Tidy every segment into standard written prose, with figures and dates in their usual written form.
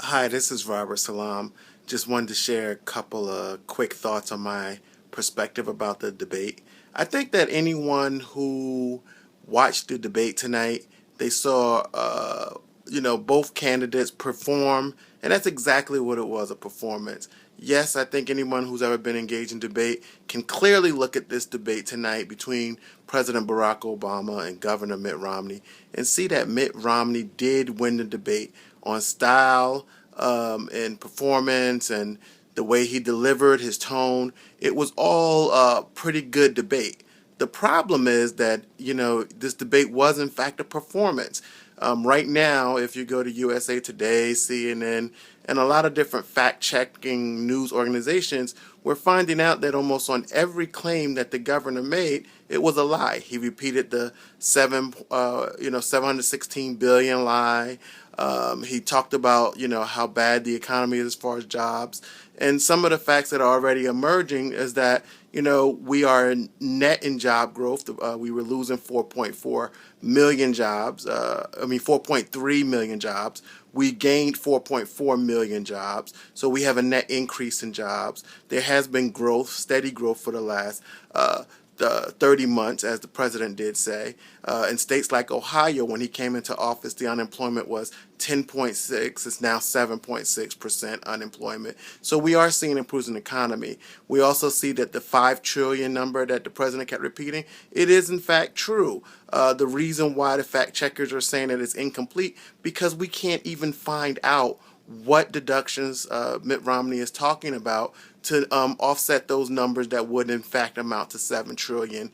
Hi, this is Robert Salam. Just wanted to share a couple of quick thoughts on my perspective about the debate. I think that anyone who watched the debate tonight, they saw, both candidates perform, and that's exactly what it was, a performance. Yes, I think anyone who's ever been engaged in debate can clearly look at this debate tonight between President Barack Obama and Governor Mitt Romney and see that Mitt Romney did win the debate on style, and performance and the way he delivered his tone. It was all a pretty good debate. The problem is that, this debate was in fact a performance. Right now, if you go to USA Today, CNN, and a lot of different fact-checking news organizations, we're finding out that almost on every claim that the governor made, it was a lie. He repeated the 716 billion lie. He talked about, how bad the economy is as far as jobs. And some of the facts that are already emerging is that, we are net in job growth. We were losing 4.4 million jobs. 4.3 million jobs. We gained 4.4 million jobs. So we have a net increase in jobs. There has been growth, steady growth for the last 30 months, as the president did say. In states like Ohio, when he came into office, the unemployment was 10.6. It's now 7.6% unemployment. So we are seeing improvements in the economy. We also see that the 5 trillion number that the president kept repeating, it is in fact true. The reason why the fact checkers are saying that it's incomplete, because we can't even find out what deductions Mitt Romney is talking about to offset those numbers that would in fact amount to 7 trillion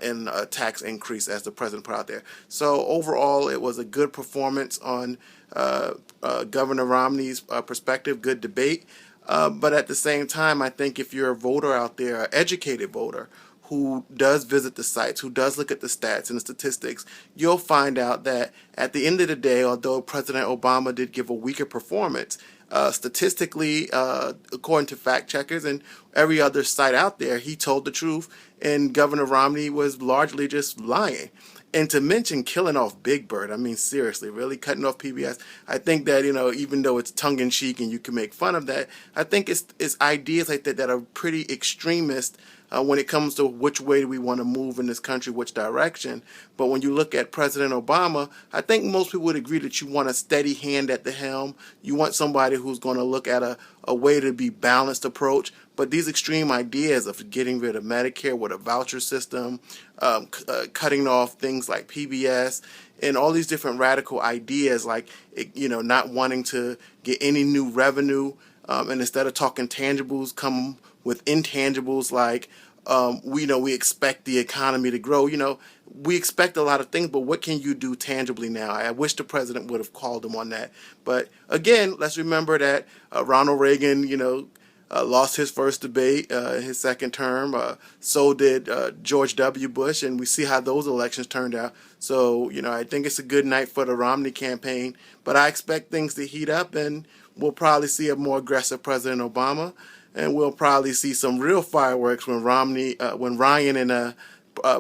in a tax increase as the president put out there. So overall, it was a good performance on Governor Romney's perspective, good debate. But at the same time, I think if you're a voter out there, an educated voter, who does visit the sites, who does look at the stats and the statistics, you'll find out that at the end of the day, although President Obama did give a weaker performance, statistically, according to fact checkers and every other site out there, he told the truth, and Governor Romney was largely just lying. And to mention killing off Big Bird, I mean, seriously, really cutting off PBS. I think that, even though it's tongue in cheek and you can make fun of that, I think it's ideas like that that are pretty extremist when it comes to which way do we want to move in this country, which direction. But when you look at President Obama, I think most people would agree that you want a steady hand at the helm. You want somebody who's going to look at a way to be balanced approach. But these extreme ideas of getting rid of Medicare with a voucher system, cutting off things like PBS, and all these different radical ideas like, not wanting to get any new revenue, and instead of talking tangibles, come with intangibles like, we expect the economy to grow. We expect a lot of things, but what can you do tangibly now? I wish the president would have called him on that. But again, let's remember that Ronald Reagan, lost his first debate, his second term. So did George W. Bush, and we see how those elections turned out. So, I think it's a good night for the Romney campaign, but I expect things to heat up, and we'll probably see a more aggressive President Obama, and we'll probably see some real fireworks when Ryan and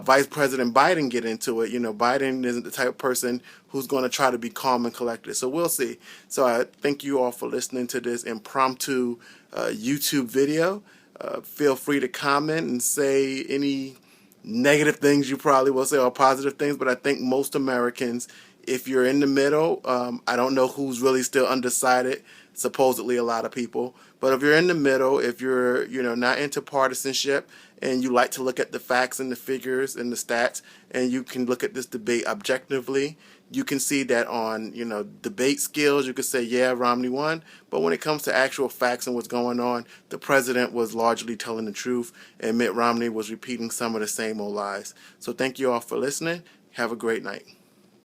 Vice President Biden get into it. Biden isn't the type of person who's going to try to be calm and collected. So we'll see. So I thank you all for listening to this impromptu YouTube video. Feel free to comment and say any negative things you probably will say, or positive things. But I think most Americans, if you're in the middle, I don't know who's really still undecided, supposedly a lot of people. But if you're in the middle, if you're, not into partisanship and you like to look at the facts and the figures and the stats, and you can look at this debate objectively, you can see that on, debate skills, you could say, yeah, Romney won. But when it comes to actual facts and what's going on, the president was largely telling the truth, and Mitt Romney was repeating some of the same old lies. So thank you all for listening. Have a great night.